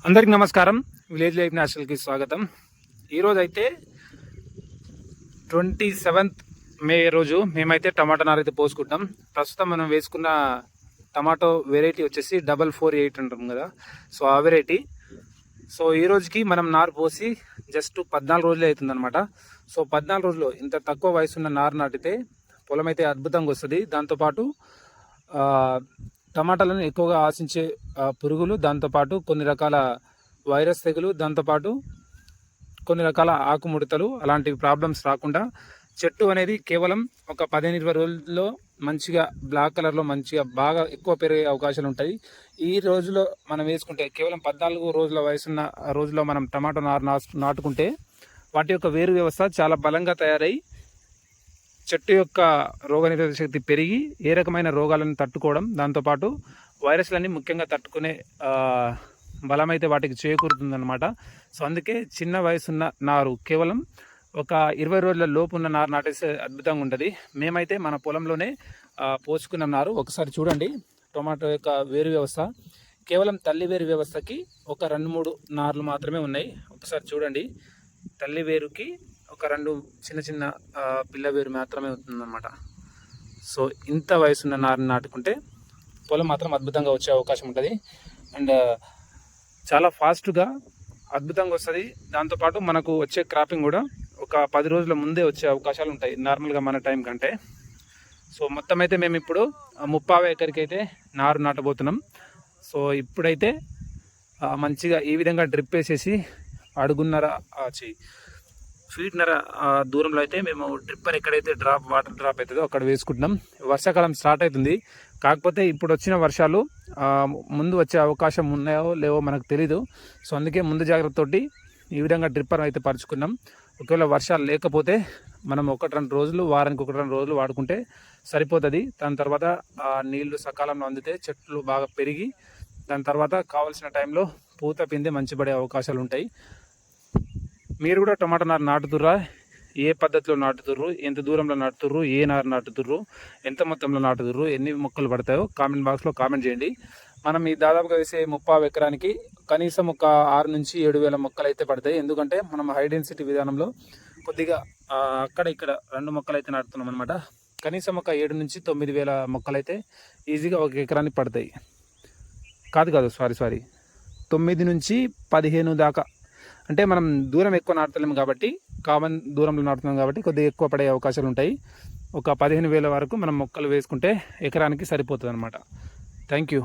అందరికి నమస్కారం. Village life నేషనల్కి స్వాగతం. ఈరోజు అయితే 27th మే రోజు మేమైతే టమాటా నారు అయితే పోసుకుంటాం. ప్రస్తుతం మనం వేసుకున్న టమాటో వెరైటీ వచ్చేసి 448 అంటాం కదా, సో ఆ వెరైటీ. సో ఈ రోజుకి మనం నారు పోసి జస్ట్ 14 రోజులే అవుతుందన్నమాట. సో 14 రోజులు ఇంత తక్కువ వయసున్న నారు నాటితే పొలం అయితే అద్భుతంగా వస్తుంది. దాంతోపాటు టమాటాలను ఎక్కువగా ఆశించే పురుగులు, దాంతోపాటు కొన్ని రకాల వైరస్ తెగులు, దాంతోపాటు కొన్ని రకాల ఆకుముడతలు అలాంటివి ప్రాబ్లమ్స్ రాకుండా చెట్టు అనేది కేవలం ఒక 15-20 రోజుల్లో మంచిగా బ్లాక్ కలర్లో మంచిగా బాగా ఎక్కువ పెరిగే అవకాశాలు ఉంటాయి. ఈ రోజులో మనం వేసుకుంటే కేవలం 14 రోజుల వయసున్న రోజులో మనం టమాటో నాటుకుంటే వాటి యొక్క వేరు వ్యవస్థ చాలా బలంగా తయారై చెట్టు యొక్క రోగనిరోధక శక్తి పెరిగి ఏ రకమైన రోగాలను తట్టుకోవడం, దాంతోపాటు వైరస్లన్నీ ముఖ్యంగా తట్టుకునే బలమైతే వాటికి చేకూరుతుందన్నమాట. సో అందుకే చిన్న వయసున్న నారు కేవలం ఒక 20 రోజుల లోపు ఉన్న నారు నాటేస్తే అద్భుతంగా ఉంటుంది. మేమైతే మన పొలంలోనే పోసుకున్న నారు ఒకసారి చూడండి. టొమాటో యొక్క వేరు వ్యవస్థ కేవలం తల్లి వేరు వ్యవస్థకి ఒక 2-3 నార్లు మాత్రమే ఉన్నాయి. ఒకసారి చూడండి, తల్లి వేరుకి ఒక 2 చిన్న పిల్ల వేరు మాత్రమే ఉంటుందన్నమాట. సో ఇంత వయసున్న నారుని నాటుకుంటే పొలం మాత్రం అద్భుతంగా వచ్చే అవకాశం ఉంటుంది. అండ్ చాలా ఫాస్ట్గా అద్భుతంగా వస్తుంది. దాంతోపాటు మనకు వచ్చే క్రాపింగ్ కూడా ఒక 10 రోజుల ముందే వచ్చే అవకాశాలు ఉంటాయి నార్మల్గా మన టైం కంటే. సో మొత్తం అయితే మేము ఇప్పుడు 30 ఎకరికి అయితే నారు నాటబోతున్నాం. సో ఇప్పుడైతే మంచిగా ఈ విధంగా డ్రిప్ వేసేసి అడుగున్నర ఫీట్నర దూరంలో అయితే మేము డ్రిప్పర్ ఎక్కడైతే వాటర్ డ్రాప్ అవుతుందో అక్కడ వేసుకుంటున్నాం. వర్షాకాలం స్టార్ట్ అవుతుంది. కాకపోతే ఇప్పుడు వచ్చిన వర్షాలు ముందు వచ్చే అవకాశం ఉన్నాయో లేవో మనకు తెలీదు. సో అందుకే ముందు జాగ్రత్తతోటి ఈ విధంగా డ్రిప్పర్ అయితే పరుచుకున్నాం. ఒకవేళ వర్షాలు లేకపోతే మనం 1-2 రోజులు, వారానికి 1-2 రోజులు వాడుకుంటే సరిపోతుంది. దాని తర్వాత నీళ్లు సకాలంలో అందితే చెట్లు బాగా పెరిగి దాని తర్వాత కావాల్సిన టైంలో పూత పిండి మంచి పడే అవకాశాలు ఉంటాయి. మీరు కూడా టమాటా నారు నాటుతుర్రా? ఏ పద్ధతిలో నాటుతుర్రు, ఎంత దూరంలో నాటుతుర్రు, ఏ నారు నాటుతుర్రు, ఎంత మొత్తంలో నాటుతుర్రు, ఎన్ని మొక్కలు పడతాయో కామెంట్ బాక్స్లో కామెంట్ చేయండి. మనం ఈ దాదాపుగా వేసే 30 ఎకరానికి కనీసం ఒక 6,000-7,000 మొక్కలు అయితే పడతాయి. ఎందుకంటే మనం హై డెన్సిటీ విధానంలో కొద్దిగా అక్కడ ఇక్కడ 2 మొక్కలు అయితే నాటుతున్నాం అనమాట. కనీసం ఒక 7,000-9,000 మొక్కలు అయితే ఈజీగా ఒక ఎకరానికి పడతాయి. సారీ 9-15 దాకా. అంటే మనం దూరం ఎక్కువ నాటుతలేము కాబట్టి, కామన్ దూరంలో నాటుతున్నాం కాబట్టి కొద్దిగా ఎక్కువ పడే అవకాశాలు ఉంటాయి. ఒక 15,000 వరకు మనం మొక్కలు వేసుకుంటే ఎకరానికి సరిపోతుంది అనమాట. Thank you.